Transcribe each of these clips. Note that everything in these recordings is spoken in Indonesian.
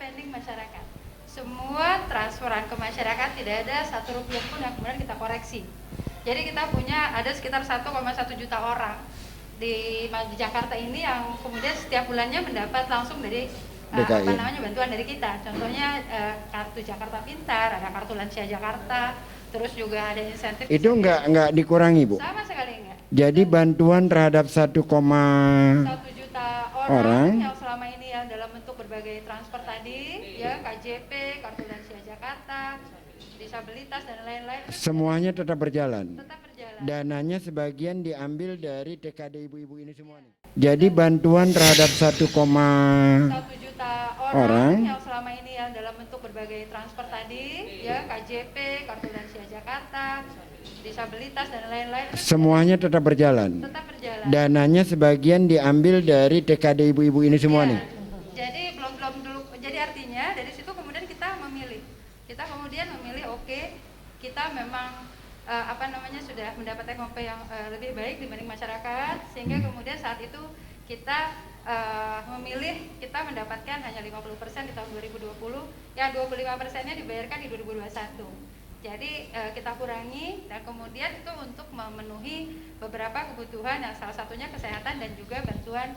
rekening masyarakat. Semua transferan ke masyarakat, tidak ada satu rupiah pun yang kemudian kita koreksi. Jadi kita punya ada sekitar 1,1 juta orang di Jakarta ini yang kemudian setiap bulannya mendapat langsung dari bantuan dari kita. Contohnya kartu Jakarta Pintar, ada kartu Lansia Jakarta, terus juga ada insentif. Itu enggak dikurangi, Bu? Sama sekali enggak. Jadi bantuan terhadap 1,1 juta orang yang selama ini yang dalam bentuk berbagai transfer tadi, ya KJP, kartu Lansia Jakarta, disabilitas dan lain-lain. Semuanya tetap berjalan. Tetap berjalan. Dananya sebagian diambil dari TKD ibu-ibu ini semua nih. Jadi bantuan terhadap 1,1 juta orang yang selama ini yang dalam bentuk berbagai transfer tadi, ya KJP, kartu Lansia Jakarta, disabilitas dan lain-lain. Semuanya tetap berjalan. Tetap berjalan. Dananya sebagian diambil dari TKD ibu-ibu ini semua nih. Jadi belum dulu. Jadi artinya dari situ kemudian kita memilih. Oke, kita memang sudah mendapat MOP yang lebih baik dibanding masyarakat, sehingga kemudian saat itu kita memilih kita mendapatkan hanya 50% di tahun 2020, yang 25%-nya dibayarkan di 2021. Jadi kita kurangi dan kemudian itu untuk memenuhi beberapa kebutuhan yang salah satunya kesehatan dan juga bantuan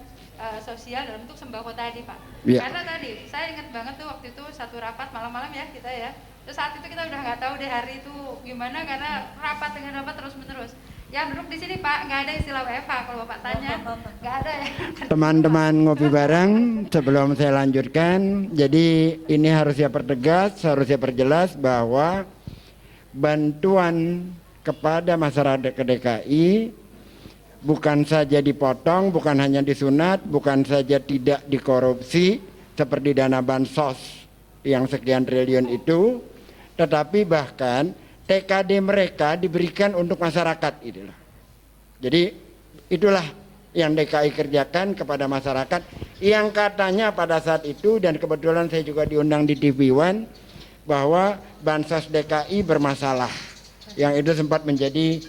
sosial dalam bentuk sembako tadi, Pak. Ya. Karena tadi saya ingat banget tuh waktu itu satu rapat malam-malam ya kita ya. Terus saat itu kita udah nggak tahu deh hari itu gimana karena rapat dengan rapat terus-menerus. Ya duduk di sini Pak, nggak ada istilah WFH kalau Bapak tanya, nggak ada ya. Teman-teman ngopi bareng, sebelum saya lanjutkan, jadi ini harus saya pertegas, harus saya perjelas bahwa bantuan kepada masyarakat DKI bukan saja dipotong, bukan hanya disunat, bukan saja tidak dikorupsi seperti dana bansos yang sekian triliun itu, tetapi bahkan TKD mereka diberikan untuk masyarakat itulah. Jadi itulah yang DKI kerjakan kepada masyarakat yang katanya pada saat itu, dan kebetulan saya juga diundang di TV One, bahwa bansos DKI bermasalah, yang itu sempat menjadi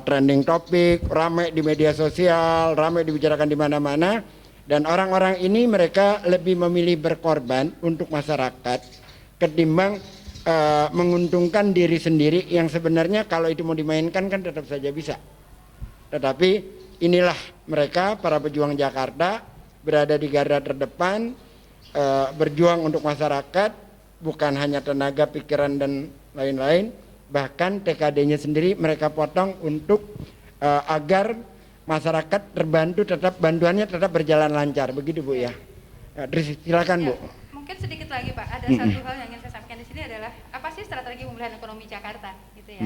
trending topik, ramai di media sosial, ramai dibicarakan di mana-mana, dan orang-orang ini mereka lebih memilih berkorban untuk masyarakat ketimbang menguntungkan diri sendiri, yang sebenarnya kalau itu mau dimainkan kan tetap saja bisa. Tetapi inilah mereka para pejuang Jakarta berada di garda terdepan, berjuang untuk masyarakat, bukan hanya tenaga, pikiran dan lain-lain, bahkan TKD-nya sendiri mereka potong untuk agar masyarakat terbantu, tetap bantuannya tetap berjalan lancar, begitu Bu ya. Silakan Bu. Mungkin sedikit lagi Pak, ada satu hal yang ingin saya sampaikan di sini adalah apa sih strategi pemulihan ekonomi Jakarta, gitu ya.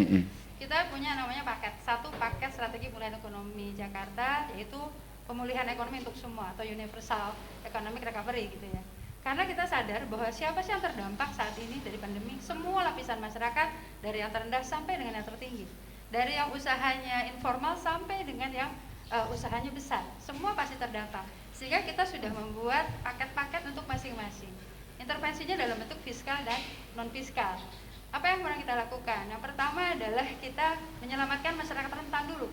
Kita punya namanya satu paket strategi pemulihan ekonomi Jakarta, yaitu pemulihan ekonomi untuk semua atau universal economic recovery, gitu ya. Karena kita sadar bahwa siapa sih yang terdampak saat ini dari pandemi, semua lapisan masyarakat, dari yang terendah sampai dengan yang tertinggi, dari yang usahanya informal sampai dengan yang usahanya besar, semua pasti terdampak. Sehingga kita sudah membuat paket-paket untuk masing-masing. Intervensinya dalam bentuk fiskal dan non-fiskal. Apa yang sedang kita lakukan? Yang pertama adalah kita menyelamatkan masyarakat rentan dulu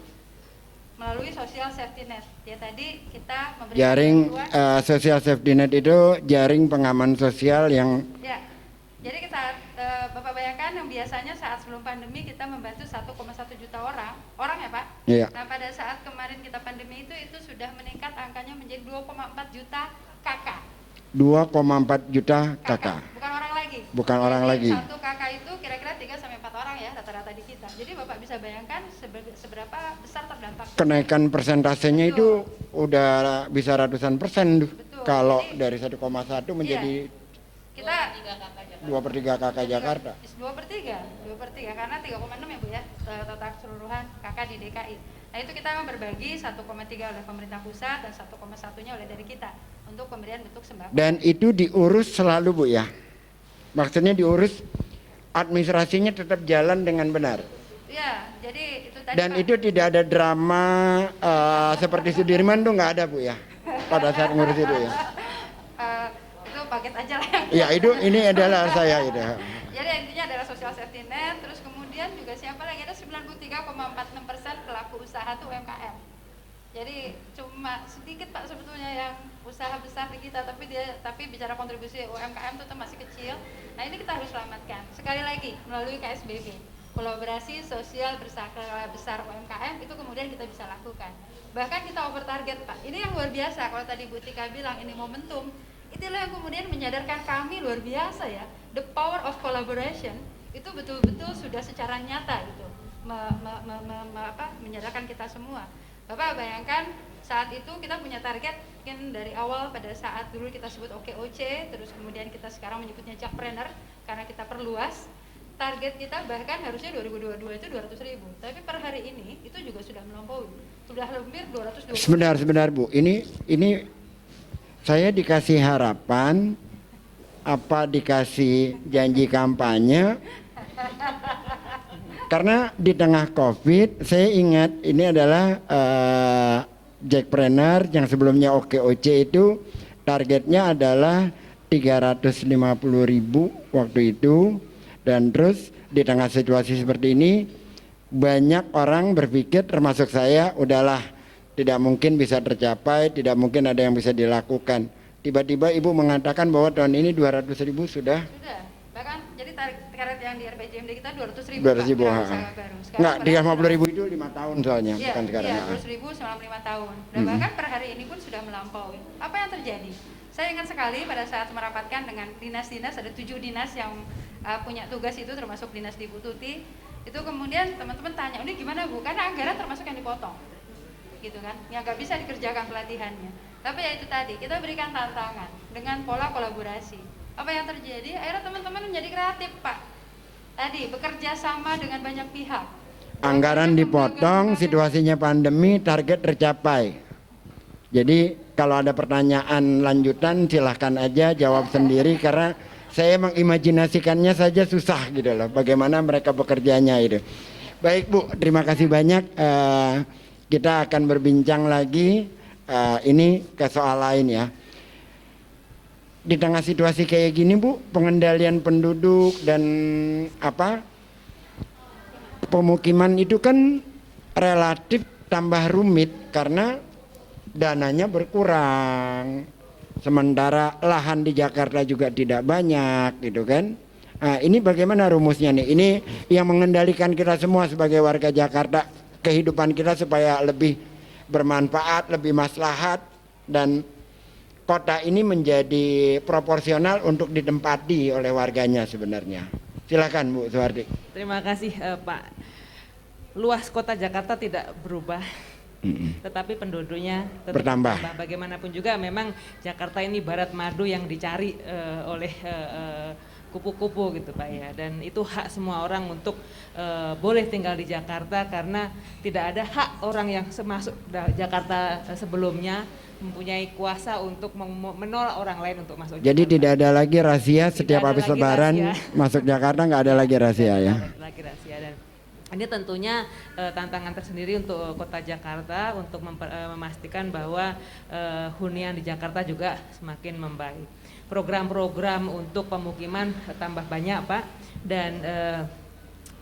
melalui social safety net. Ya tadi kita memberikan jaring social safety net itu jaring pengaman sosial yang ya. Jadi kita Bapak bayangkan yang biasanya saat sebelum pandemi kita membantu 1,1 juta orang ya Pak. Iya. Nah pada saat kemarin kita pandemi itu sudah meningkat angkanya menjadi 2,4 juta kakak. 2,4 juta kakak. Bukan orang lagi. Bukan orang lagi. Satu kakak itu kira-kira 3 sampai 4 orang ya rata-rata di kita. Jadi Bapak bisa bayangkan seberapa besar terdampak. Kenaikan persentasenya itu udah bisa ratusan persen. Betul. Kalau dari 1,1 menjadi kita 2/3 kakak Jakarta. 2/3 karena 3,6 ya Bu ya total keseluruhan kakak di DKI. Nah itu kita berbagi 1,3 oleh pemerintah pusat dan 1,1-nya oleh dari kita untuk pemberian bentuk sembako. Dan itu diurus selalu Bu ya? Maksudnya diurus administrasinya tetap jalan dengan benar? Iya, jadi itu tadi dan Pak, itu tidak ada drama seperti Sudirman tuh nggak ada Bu ya? Pada saat ngurus itu ya? Itu paket aja lah. Ya itu ini adalah saya gitu. Jadi intinya adalah social safety net, terus kemudian juga siapa lagi ada 93,46% pelaku usaha tuh UMKM. Jadi cuma sedikit Pak sebetulnya yang usaha besar di kita, tapi bicara kontribusi UMKM itu masih kecil. Nah ini kita harus selamatkan. Sekali lagi melalui KSBB, kolaborasi sosial berskala besar UMKM itu kemudian kita bisa lakukan. Bahkan kita over target Pak. Ini yang luar biasa. Kalau tadi Bu Tika bilang ini momentum, itulah yang kemudian menyadarkan kami luar biasa ya. The power of collaboration itu betul-betul sudah secara nyata gitu menyadarkan kita semua. Bapak bayangkan saat itu kita punya target mungkin dari awal pada saat dulu kita sebut OKOC, terus kemudian kita sekarang menyebutnya Jakpreneur karena kita perluas. Target kita bahkan harusnya 2022 itu 200.000, tapi per hari ini itu juga sudah melampaui, sudah hampir 220. Sebentar Bu, ini saya dikasih harapan apa dikasih janji kampanye? Karena di tengah COVID, saya ingat ini adalah Jakpreneur yang sebelumnya OKOC itu targetnya adalah 350.000 waktu itu, dan terus di tengah situasi seperti ini banyak orang berpikir termasuk saya udahlah tidak mungkin bisa tercapai, tidak mungkin ada yang bisa dilakukan. Tiba-tiba Ibu mengatakan bahwa tahun ini 200.000 sudah. Bahkan jadi target yang di RPJMD kita 200.000 200.000 baru. Enggak, 350.000 itu 5 tahun soalnya, iya, bukan sekarang. Iya, 200.000 selama 5 tahun. Dan bahkan per hari ini pun sudah melampaui. Apa yang terjadi? Saya ingat sekali pada saat merapatkan dengan dinas-dinas, ada 7 dinas yang punya tugas itu, termasuk dinas di Bu Tuti. Itu kemudian teman-teman tanya, ini gimana Bu? Karena anggaran termasuk yang dipotong, gitu kan? Yang nggak bisa dikerjakan pelatihannya. Tapi ya itu tadi, kita berikan tantangan dengan pola kolaborasi. Apa yang terjadi? Akhirnya teman-teman menjadi kreatif Pak. Tadi bekerja sama dengan banyak pihak. Anggaran dipotong, situasinya pandemi, target tercapai. Jadi kalau ada pertanyaan lanjutan silahkan aja jawab sendiri, karena saya mengimajinasikannya saja susah gitu loh, bagaimana mereka bekerjanya itu. Baik Bu, terima kasih banyak. Kita akan berbincang lagi ini ke soal lain ya. Di tengah situasi kayak gini Bu, pengendalian penduduk dan pemukiman itu kan relatif tambah rumit karena dananya berkurang. Sementara lahan di Jakarta juga tidak banyak gitu kan. Nah, ini bagaimana rumusnya nih? Ini yang mengendalikan kita semua sebagai warga Jakarta, kehidupan kita supaya lebih bermanfaat, lebih maslahat, dan kota ini menjadi proporsional untuk ditempati oleh warganya sebenarnya. Silakan Bu Suwardi. Terima kasih Pak. Luas kota Jakarta tidak berubah, tetapi penduduknya tetap bertambah. Bagaimanapun juga memang Jakarta ini barat madu yang dicari oleh kupu-kupu gitu Pak ya, dan itu hak semua orang untuk boleh tinggal di Jakarta, karena tidak ada hak orang yang masuk Jakarta sebelumnya mempunyai kuasa untuk menolak orang lain untuk masuk. Jadi Jakarta. tidak ada lagi rahasia setiap habis Lebaran masuk Jakarta, nggak ada lagi rahasia ya. Lagi rahasia, dan ini tentunya tantangan tersendiri untuk Kota Jakarta untuk memastikan bahwa hunian di Jakarta juga semakin membaik. Program-program untuk pemukiman tambah banyak Pak, dan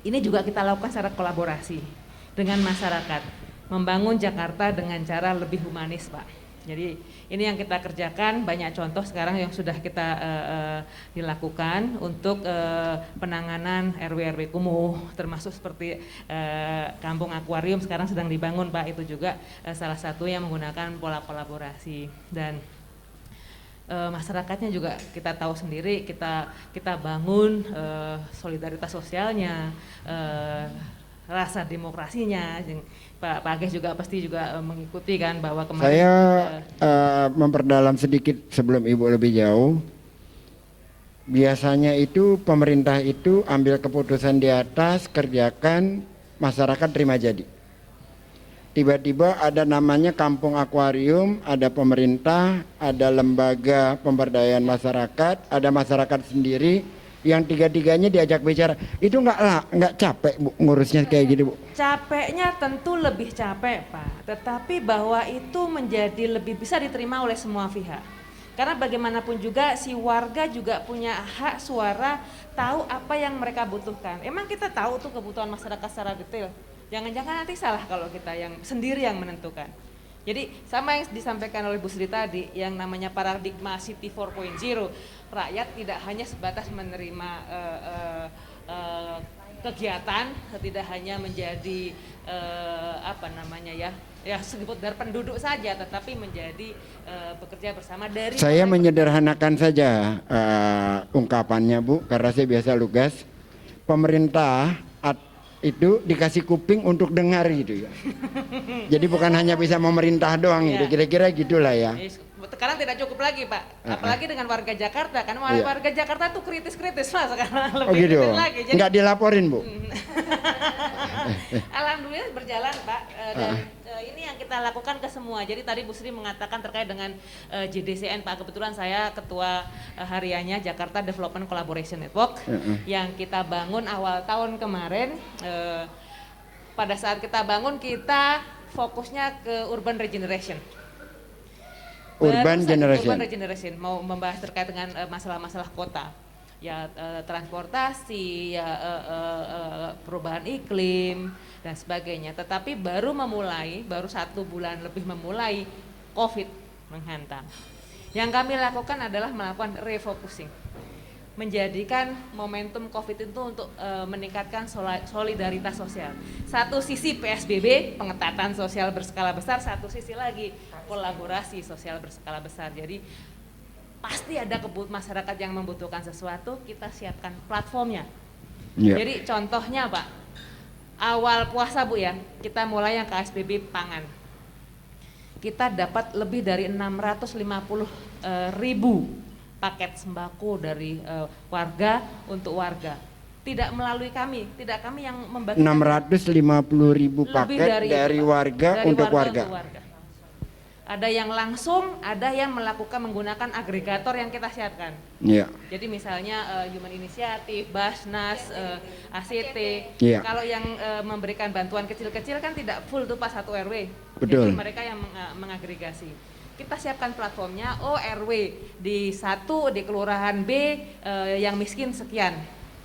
ini juga kita lakukan secara kolaborasi dengan masyarakat, membangun Jakarta dengan cara lebih humanis Pak. Jadi ini yang kita kerjakan, banyak contoh sekarang yang sudah kita dilakukan untuk penanganan RW-RW kumuh, termasuk seperti kampung akuarium sekarang sedang dibangun Pak, itu juga salah satu yang menggunakan pola kolaborasi. Dan masyarakatnya juga kita tahu sendiri, kita bangun solidaritas sosialnya, rasa demokrasinya. Pak Ageh juga pasti juga mengikuti kan, bahwa kemarin saya memperdalam sedikit sebelum Ibu lebih jauh. Biasanya itu pemerintah itu ambil keputusan di atas, kerjakan, masyarakat terima jadi. Tiba-tiba ada namanya kampung akuarium, ada pemerintah, ada lembaga pemberdayaan masyarakat, ada masyarakat sendiri, yang tiga-tiganya diajak bicara. Itu nggak capek Bu ngurusnya kayak gitu Bu? Capeknya tentu lebih capek Pak, tetapi bahwa itu menjadi lebih bisa diterima oleh semua pihak. Karena bagaimanapun juga si warga juga punya hak suara, tahu apa yang mereka butuhkan. Emang kita tahu tuh kebutuhan masyarakat secara detail. Jangan-jangan nanti salah kalau kita yang sendiri yang menentukan. Jadi sama yang disampaikan oleh Bu Sri tadi, yang namanya paradigma City 4.0, rakyat tidak hanya sebatas menerima kegiatan, tidak hanya menjadi sekedar penduduk saja, tetapi menjadi bekerja bersama dari. Saya menyederhanakan saja ungkapannya Bu, karena saya biasa lugas. Pemerintah itu dikasih kuping untuk dengar gitu ya. Jadi bukan hanya bisa memerintah doang gitu, kira-kira gitulah ya. Sekarang tidak cukup lagi Pak, apalagi dengan warga Jakarta, kan warga Jakarta tuh kritis-kritis Mas sekarang, lebih gitu. kritis lagi. Jadi, nggak dilaporin Bu? Alhamdulillah berjalan Pak, dan ini yang kita lakukan ke semua. Jadi tadi Bu Sri mengatakan terkait dengan JDCN Pak, kebetulan saya ketua hariannya Jakarta Development Collaboration Network yang kita bangun awal tahun kemarin. Pada saat kita bangun, kita fokusnya ke urban regeneration. Urban regeneration, mau membahas terkait dengan masalah-masalah kota, ya transportasi, ya perubahan iklim dan sebagainya. Tetapi baru 1 bulan lebih memulai COVID menghantam. Yang kami lakukan adalah melakukan refocusing, menjadikan momentum COVID itu untuk meningkatkan solidaritas sosial. Satu sisi PSBB, pengetatan sosial berskala besar, satu sisi lagi kolaborasi sosial berskala besar. Jadi pasti ada masyarakat yang membutuhkan sesuatu, kita siapkan platformnya. Jadi contohnya Pak, awal puasa Bu ya, kita mulai yang KSBB pangan. Kita dapat lebih dari 650.000 paket sembako dari warga untuk warga. Tidak melalui kami, tidak kami yang membagikan. 650.000 paket dari warga untuk warga. Ada yang langsung, ada yang menggunakan agregator yang kita siapkan. Jadi misalnya Human Initiative, Basnas, ACT. Kalau yang memberikan bantuan kecil-kecil kan tidak full tuh Pak 1 RW. Betul. Jadi mereka yang mengagregasi. Kita siapkan platformnya, RW di 1 di kelurahan B yang miskin sekian.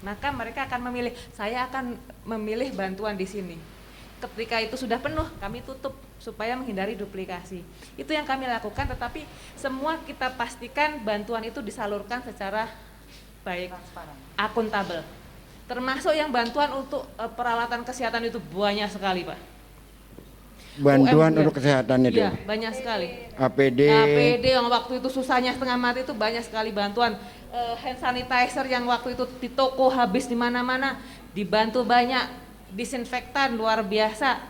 Maka mereka akan memilih, saya akan memilih bantuan di sini. Ketika itu sudah penuh, kami tutup supaya menghindari duplikasi. Itu yang kami lakukan, tetapi semua kita pastikan bantuan itu disalurkan secara baik, akuntabel. Termasuk yang bantuan untuk peralatan kesehatan itu banyak sekali Pak. Bantuan untuk kesehatan itu? Iya, banyak sekali. APD yang waktu itu susahnya setengah mati itu banyak sekali bantuan. Hand sanitizer yang waktu itu di toko habis di mana-mana, dibantu banyak. Disinfektan luar biasa.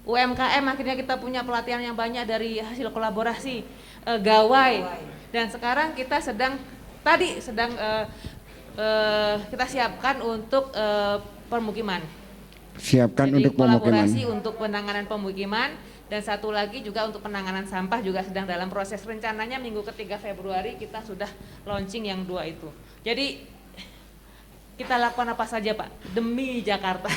UMKM akhirnya kita punya pelatihan yang banyak dari hasil kolaborasi. Gawai. Dan sekarang kita sedang kita siapkan untuk pemukiman. Jadi untuk pemukiman. Kolaborasi untuk penanganan pemukiman, dan satu lagi juga untuk penanganan sampah juga sedang dalam proses. Rencananya minggu ketiga Februari kita sudah launching yang 2 itu. Jadi kita lakukan apa saja Pak demi Jakarta.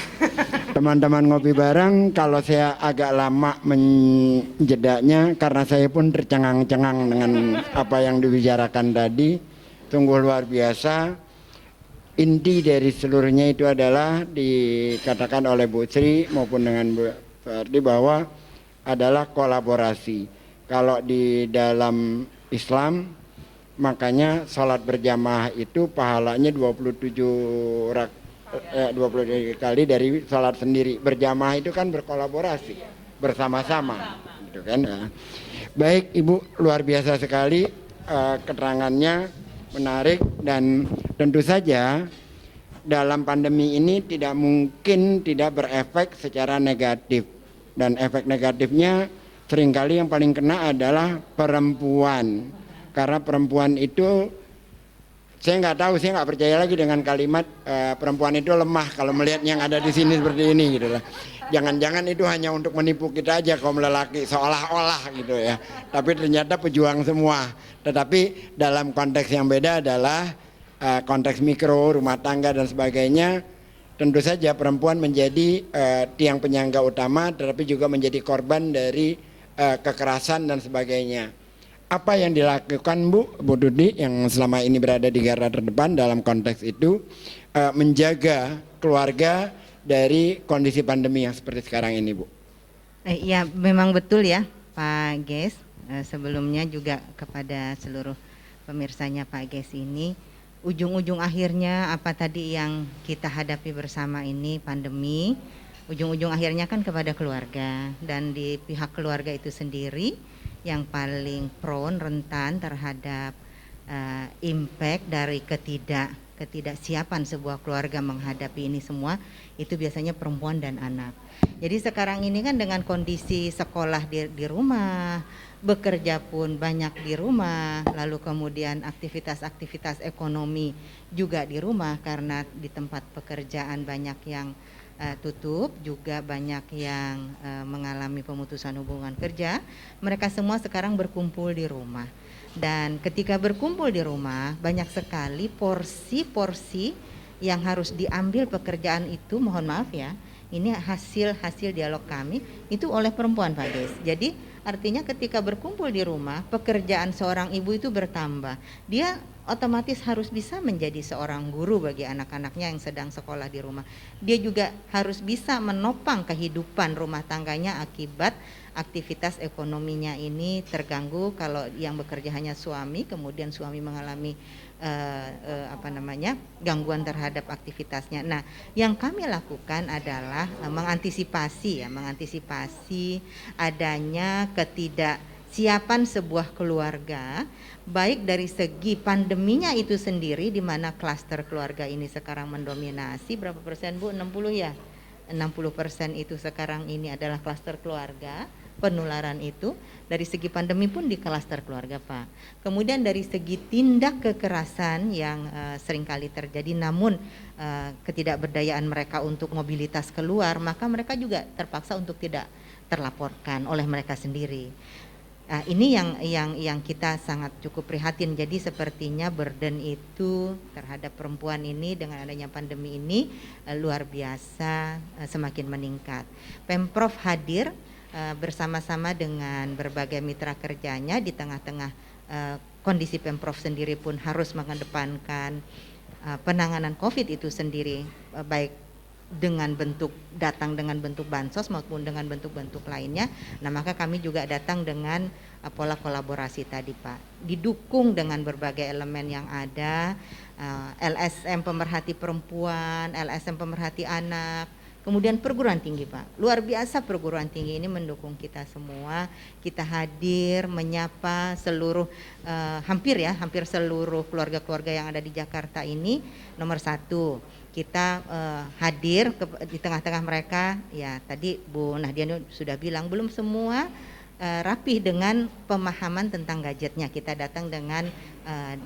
Teman-teman ngopi bareng, kalau saya agak lama menjedaknya karena saya pun tercengang-cengang dengan apa yang dibicarakan tadi. Sungguh luar biasa. Inti dari seluruhnya itu adalah dikatakan oleh Bu Sri maupun dengan Bu Fardi bahwa adalah kolaborasi. Kalau di dalam Islam, makanya sholat berjamaah itu pahalanya 27 kali dari sholat sendiri. Berjamaah itu kan berkolaborasi, bersama-sama, gitu kan ya. Baik Ibu, luar biasa sekali keterangannya, menarik, dan tentu saja dalam pandemi ini tidak mungkin tidak berefek secara negatif, dan efek negatifnya seringkali yang paling kena adalah perempuan. Karena perempuan itu, saya nggak percaya lagi dengan kalimat perempuan itu lemah kalau melihat yang ada di sini seperti ini gitu lah. Jangan-jangan itu hanya untuk menipu kita aja kaum lelaki, seolah-olah gitu ya. Tapi ternyata pejuang semua. Tetapi dalam konteks yang beda adalah konteks mikro, rumah tangga dan sebagainya. Tentu saja perempuan menjadi tiang penyangga utama, tetapi juga menjadi korban dari kekerasan dan sebagainya. Apa yang dilakukan Bu Tuti yang selama ini berada di garda terdepan dalam konteks itu menjaga keluarga dari kondisi pandemi yang seperti sekarang ini Bu? Ya memang betul ya, Pak Ges, sebelumnya juga kepada seluruh pemirsanya Pak Ges ini, ujung-ujung akhirnya apa tadi yang kita hadapi bersama ini, pandemi, ujung-ujung akhirnya kan kepada keluarga, dan di pihak keluarga itu sendiri yang paling prone, rentan terhadap impact dari ketidaksiapan sebuah keluarga menghadapi ini semua, itu biasanya perempuan dan anak. Jadi sekarang ini kan dengan kondisi sekolah di rumah, bekerja pun banyak di rumah, lalu kemudian aktivitas-aktivitas ekonomi juga di rumah karena di tempat pekerjaan banyak yang tutup, juga banyak yang mengalami pemutusan hubungan kerja. Mereka semua sekarang berkumpul di rumah. Dan ketika berkumpul di rumah, banyak sekali porsi-porsi yang harus diambil pekerjaan itu, mohon maaf ya, ini hasil dialog kami itu oleh perempuan Pak Des. Jadi artinya ketika berkumpul di rumah, pekerjaan seorang ibu itu bertambah. Dia otomatis harus bisa menjadi seorang guru bagi anak-anaknya yang sedang sekolah di rumah. Dia juga harus bisa menopang kehidupan rumah tangganya akibat aktivitas ekonominya ini terganggu. Kalau yang bekerja hanya suami, kemudian suami mengalami gangguan terhadap aktivitasnya. Nah, yang kami lakukan adalah mengantisipasi adanya ketidaksiapan sebuah keluarga, baik dari segi pandeminya itu sendiri, di mana klaster keluarga ini sekarang mendominasi. Berapa persen Bu? 60 ya? 60% itu sekarang ini adalah klaster keluarga. Penularan itu dari segi pandemi pun di klaster keluarga Pak. Kemudian dari segi tindak kekerasan yang seringkali terjadi, namun ketidakberdayaan mereka untuk mobilitas keluar, maka mereka juga terpaksa untuk tidak terlaporkan oleh mereka sendiri. Ini yang kita sangat cukup prihatin. Jadi sepertinya burden itu terhadap perempuan ini dengan adanya pandemi ini luar biasa, semakin meningkat. Pemprov hadir bersama-sama dengan berbagai mitra kerjanya di tengah-tengah kondisi Pemprov sendiri pun harus mengedepankan penanganan COVID itu sendiri, baik dengan bentuk bansos maupun dengan bentuk-bentuk lainnya. Nah, maka kami juga datang dengan pola kolaborasi tadi Pak, didukung dengan berbagai elemen yang ada, LSM pemerhati perempuan, LSM pemerhati anak, kemudian perguruan tinggi Pak. Luar biasa perguruan tinggi ini mendukung kita semua. Kita hadir menyapa seluruh hampir seluruh keluarga-keluarga yang ada di Jakarta ini. Nomor satu, kita hadir di tengah-tengah mereka. Ya, tadi Bu Nahdia sudah bilang belum semua rapih dengan pemahaman tentang gadgetnya. Kita datang dengan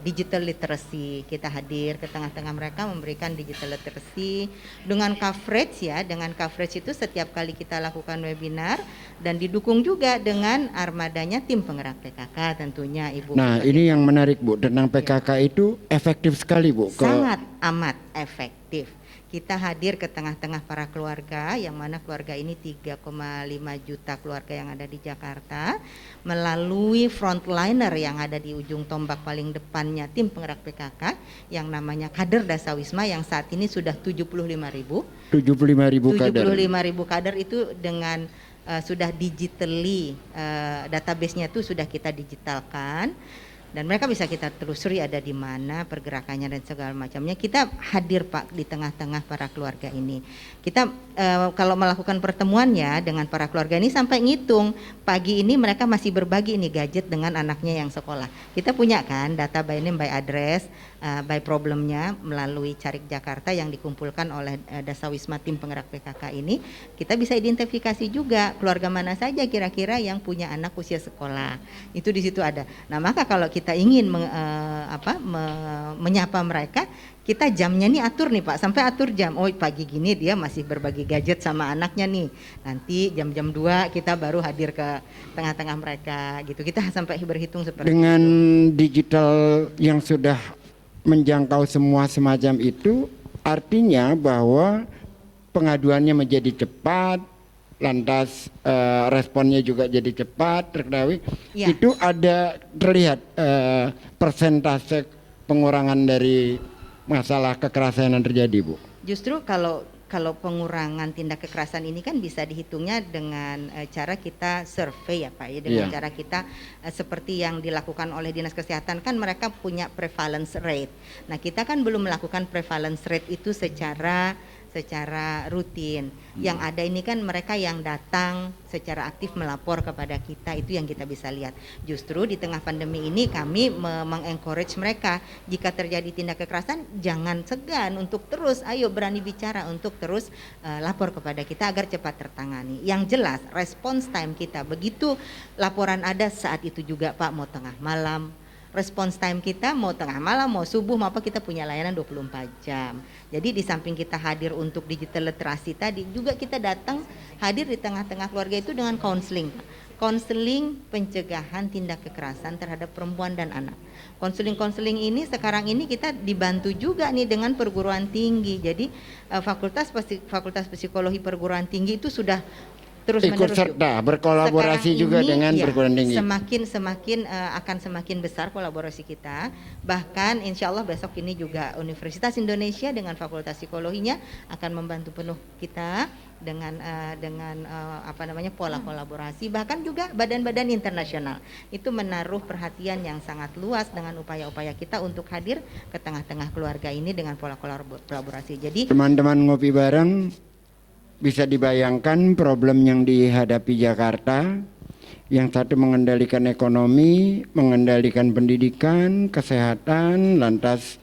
digital literacy, kita hadir ke tengah-tengah mereka memberikan digital literacy dengan coverage ya, dengan coverage itu setiap kali kita lakukan webinar dan didukung juga dengan armadanya tim penggerak PKK tentunya Ibu. Nah ini yang menarik Bu, tentang PKK itu efektif sekali Bu. Sangat amat efektif. Kita hadir ke tengah-tengah para keluarga, yang mana keluarga ini 3,5 juta keluarga yang ada di Jakarta, melalui frontliner yang ada di ujung tombak paling depannya tim penggerak PKK yang namanya kader Dasawisma, yang saat ini sudah 75.000 kader itu dengan sudah digitally, database-nya itu sudah kita digitalkan. Dan mereka bisa kita telusuri ada di mana pergerakannya dan segala macamnya. Kita hadir Pak di tengah-tengah para keluarga ini. Kita kalau melakukan pertemuan ya dengan para keluarga ini sampai ngitung pagi ini mereka masih berbagi ini gadget dengan anaknya yang sekolah. Kita punya kan data by name, by address, by problemnya melalui Carik Jakarta yang dikumpulkan oleh Dasawisma tim penggerak PKK ini. Kita bisa identifikasi juga keluarga mana saja kira-kira yang punya anak usia sekolah. Itu di situ ada. Nah maka kalau kita ingin menyapa mereka, kita jamnya nih atur nih Pak, sampai atur jam. Oh pagi gini dia masih berbagi gadget sama anaknya nih. Nanti jam-jam 2 kita baru hadir ke tengah-tengah mereka gitu. Kita sampai berhitung seperti dengan itu. Digital yang sudah menjangkau semua semacam itu, artinya bahwa pengaduannya menjadi cepat, lantas responnya juga jadi cepat, terketahui. Ya. Itu ada terlihat persentase pengurangan dari masalah kekerasan yang terjadi Bu. Justru kalau kalau pengurangan tindak kekerasan ini kan bisa dihitungnya dengan cara kita survei ya Pak ya, dengan Iya. cara kita seperti yang dilakukan oleh Dinas Kesehatan, kan mereka punya prevalence rate. Nah, kita kan belum melakukan prevalence rate itu secara rutin. Yang ada ini kan mereka yang datang secara aktif melapor kepada kita, itu yang kita bisa lihat. Justru di tengah pandemi ini kami mengencourage mereka, jika terjadi tindak kekerasan jangan segan untuk terus, ayo berani bicara, untuk terus lapor kepada kita agar cepat tertangani. Yang jelas response time kita, begitu laporan ada saat itu juga Pak, mau tengah malam, response time kita mau tengah malam, mau subuh, mau apa, kita punya layanan 24 jam. Jadi di samping kita hadir untuk digital literasi tadi, juga kita datang hadir di tengah-tengah keluarga itu dengan counseling. Konseling pencegahan tindak kekerasan terhadap perempuan dan anak. Konseling ini sekarang ini kita dibantu juga nih dengan perguruan tinggi. Jadi fakultas psikologi perguruan tinggi itu sudah terus Ikut serta berkolaborasi sekarang juga ini, dengan ya, perguruan tinggi. akan semakin besar kolaborasi kita. Bahkan insya Allah besok ini juga Universitas Indonesia dengan Fakultas Psikologinya akan membantu penuh kita dengan pola kolaborasi. Bahkan juga badan-badan internasional itu menaruh perhatian yang sangat luas dengan upaya-upaya kita untuk hadir ke tengah-tengah keluarga ini dengan pola kolaborasi. Jadi Teman-teman ngopi bareng, bisa dibayangkan problem yang dihadapi Jakarta. Yang satu mengendalikan ekonomi, mengendalikan pendidikan, kesehatan, lantas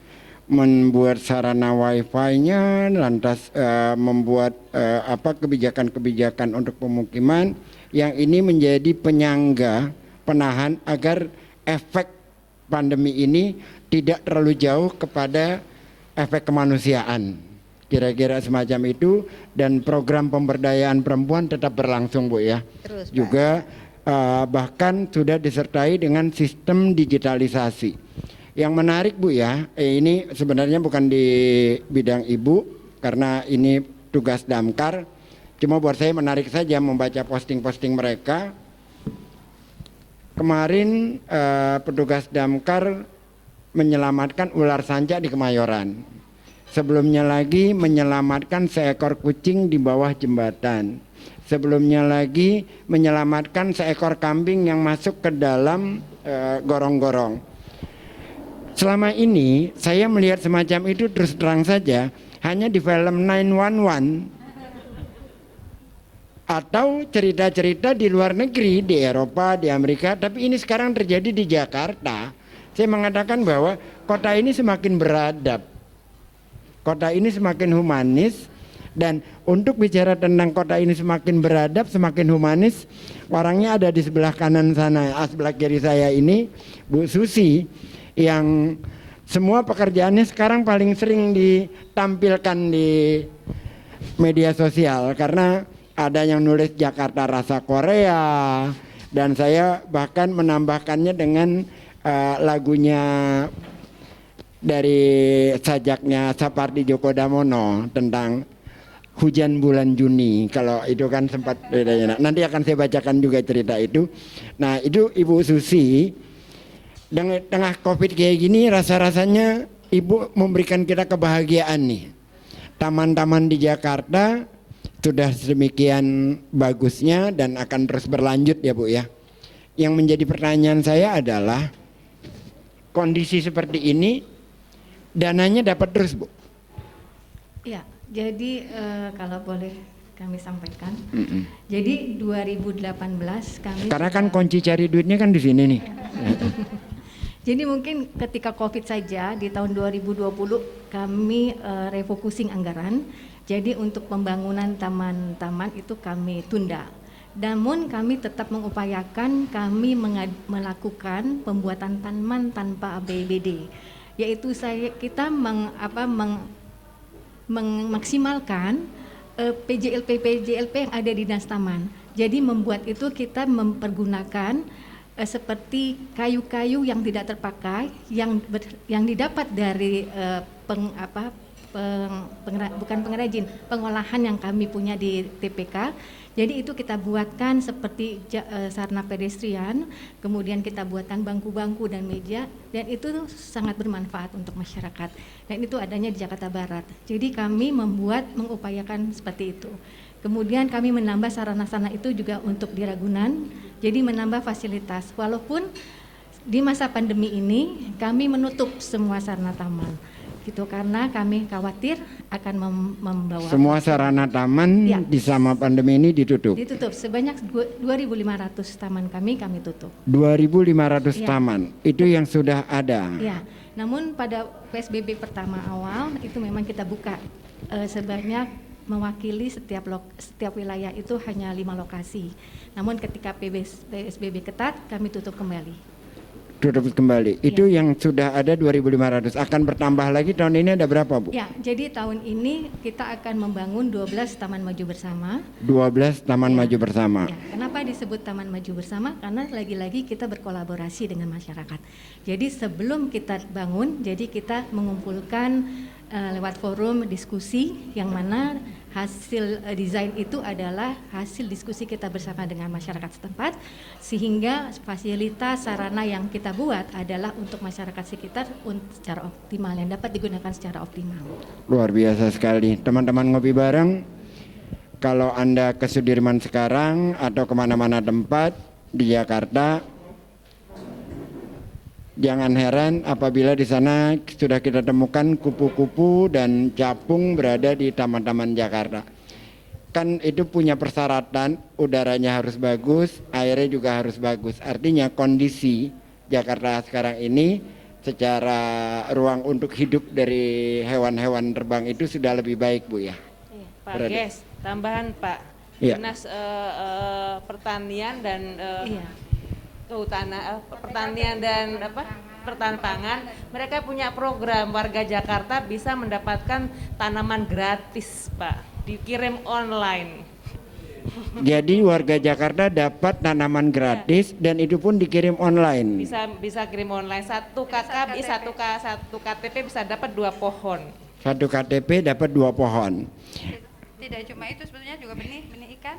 membuat sarana wifi-nya, lantas membuat kebijakan-kebijakan untuk pemukiman, yang ini menjadi penyangga, penahan agar efek pandemi ini tidak terlalu jauh kepada efek kemanusiaan. Kira-kira semacam itu, dan program pemberdayaan perempuan tetap berlangsung Bu ya. terus Pak. Juga bahkan sudah disertai dengan sistem digitalisasi. Yang menarik Bu ya, ini sebenarnya bukan di bidang Ibu karena ini tugas Damkar. Cuma buat saya menarik saja membaca posting-posting mereka. Kemarin petugas Damkar menyelamatkan ular sanca di Kemayoran. Sebelumnya lagi menyelamatkan seekor kucing di bawah jembatan. Sebelumnya lagi menyelamatkan seekor kambing yang masuk ke dalam gorong-gorong. Selama ini saya melihat semacam itu terus terang saja hanya di film 911 atau cerita-cerita di luar negeri, di Eropa, di Amerika. Tapi ini sekarang terjadi di Jakarta. Saya mengatakan bahwa kota ini semakin beradab. Kota ini semakin humanis, dan untuk bicara tentang kota ini semakin beradab, semakin humanis, orangnya ada di sebelah kanan sana, sebelah kiri saya ini, Bu Susi, yang semua pekerjaannya sekarang paling sering ditampilkan di media sosial karena ada yang nulis Jakarta Rasa Korea, dan saya bahkan menambahkannya dengan lagunya dari sajaknya Sapardi Djoko Damono tentang hujan bulan Juni. Kalau itu kan sempat bedanya. Nanti akan saya bacakan juga cerita itu. Nah, itu Ibu Susi dengan tengah Covid kayak gini, rasa-rasanya Ibu memberikan kita kebahagiaan nih. Taman-taman di Jakarta sudah sedemikian bagusnya dan akan terus berlanjut ya Bu ya. Yang menjadi pertanyaan saya adalah kondisi seperti ini dananya dapat terus Bu? Ya, jadi kalau boleh kami sampaikan, jadi 2018 kami Karena kan kunci cari duitnya kan di sini nih. jadi mungkin ketika COVID saja di tahun 2020 kami refocusing anggaran. Jadi untuk pembangunan taman-taman itu kami tunda. Namun kami tetap mengupayakan kami melakukan pembuatan taman tanpa APBD. Yaitu kita memaksimalkan PJLP yang ada di Dinas Taman. Jadi membuat itu kita mempergunakan seperti kayu-kayu yang tidak terpakai yang didapat dari bukan pengrajin, pengolahan yang kami punya di TPK. Jadi itu kita buatkan seperti sarana pedestrian, kemudian kita buatkan bangku-bangku dan meja, dan itu sangat bermanfaat untuk masyarakat. Dan itu adanya di Jakarta Barat. Jadi kami mengupayakan seperti itu. Kemudian kami menambah sarana-sarana itu juga untuk di Ragunan, jadi menambah fasilitas. Walaupun di masa pandemi ini kami menutup semua sarana taman. Gitu, karena kami khawatir akan membawa semua sarana taman ya, di sama pandemi ini ditutup. Ditutup sebanyak 2.500 taman kami tutup. 2.500 Ya. Taman itu yang sudah ada. Ya, namun pada PSBB pertama awal itu memang kita buka sebanyak mewakili setiap wilayah itu hanya 5 lokasi. Namun ketika PSBB ketat kami tutup kembali. Tutup kembali. Itu yang sudah ada 2.500. Akan bertambah lagi tahun ini ada berapa, Bu? Ya, jadi tahun ini kita akan membangun 12 Taman Maju Bersama. 12 Taman Ya. Maju Bersama. Ya, kenapa disebut Taman Maju Bersama? Karena lagi-lagi kita berkolaborasi dengan masyarakat. Jadi sebelum kita bangun, jadi kita mengumpulkan lewat forum diskusi yang mana hasil desain itu adalah hasil diskusi kita bersama dengan masyarakat setempat, sehingga fasilitas sarana yang kita buat adalah untuk masyarakat sekitar secara optimal, yang dapat digunakan secara optimal. Luar biasa sekali. Teman-teman ngopi bareng, kalau Anda ke Sudirman sekarang atau kemana-mana tempat di Jakarta, jangan heran apabila di sana sudah kita temukan kupu-kupu dan capung berada di taman-taman Jakarta. Kan itu punya persyaratan, udaranya harus bagus, airnya juga harus bagus. Artinya kondisi Jakarta sekarang ini secara ruang untuk hidup dari hewan-hewan terbang itu sudah lebih baik, Bu ya. Pak Berada. Ges, tambahan Pak, Iya. Dinas Pertanian dan Iya. Pertanian dan Pertanian Pangan, mereka punya program warga Jakarta bisa mendapatkan tanaman gratis, Pak, dikirim online. Jadi warga Jakarta dapat tanaman gratis dan itu pun dikirim online. Bisa kirim online, satu KTP bisa dapat 2 pohon. Satu KTP dapat 2 pohon. Tidak cuma itu, sebetulnya juga benih ikan.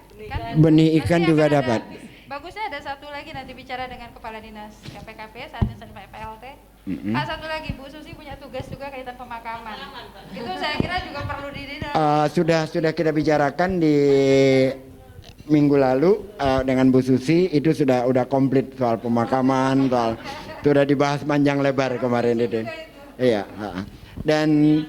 Benih ikan Nanti juga akan ada- dapat. Bagusnya ada satu lagi, nanti bicara dengan Kepala Dinas KPKP, saat ini sampai PLT. Pak, satu lagi, Bu Susi punya tugas juga kaitan pemakaman. Itu saya kira juga perlu Sudah kita bicarakan di minggu lalu dengan Bu Susi, itu sudah komplit soal pemakaman, sudah dibahas panjang lebar kemarin itu. Iya. Dan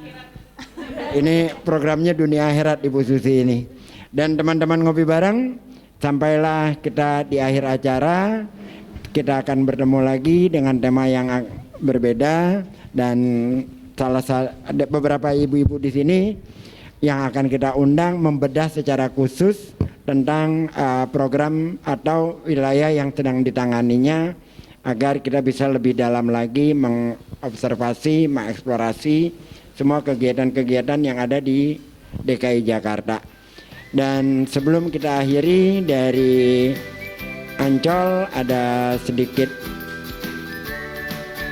ini programnya dunia akhirat Ibu Susi ini. Dan teman-teman ngopi bareng, sampailah kita di akhir acara. Kita akan bertemu lagi dengan tema yang berbeda, dan ada beberapa ibu-ibu di sini yang akan kita undang membedah secara khusus tentang program atau wilayah yang sedang ditanganinya, agar kita bisa lebih dalam lagi mengobservasi, mengeksplorasi semua kegiatan-kegiatan yang ada di DKI Jakarta. Dan sebelum kita akhiri, dari Ancol ada sedikit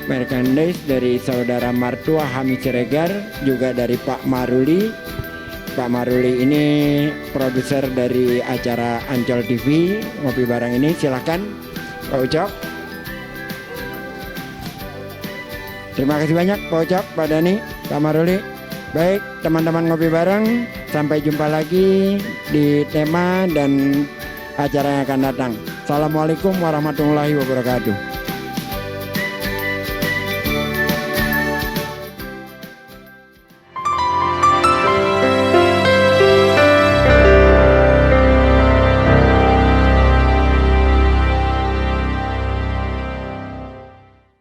merchandise dari saudara Martua Hamid Siregar, juga dari Pak Maruli. Pak Maruli ini produser dari acara Ancol TV Ngopi Bareng ini. Silahkan Pak Ucok. Terima kasih banyak Pak Ucok, Pak Dani, Pak Maruli. Baik teman-teman Ngopi Bareng, sampai jumpa lagi di tema dan acara yang akan datang. Assalamualaikum warahmatullahi wabarakatuh.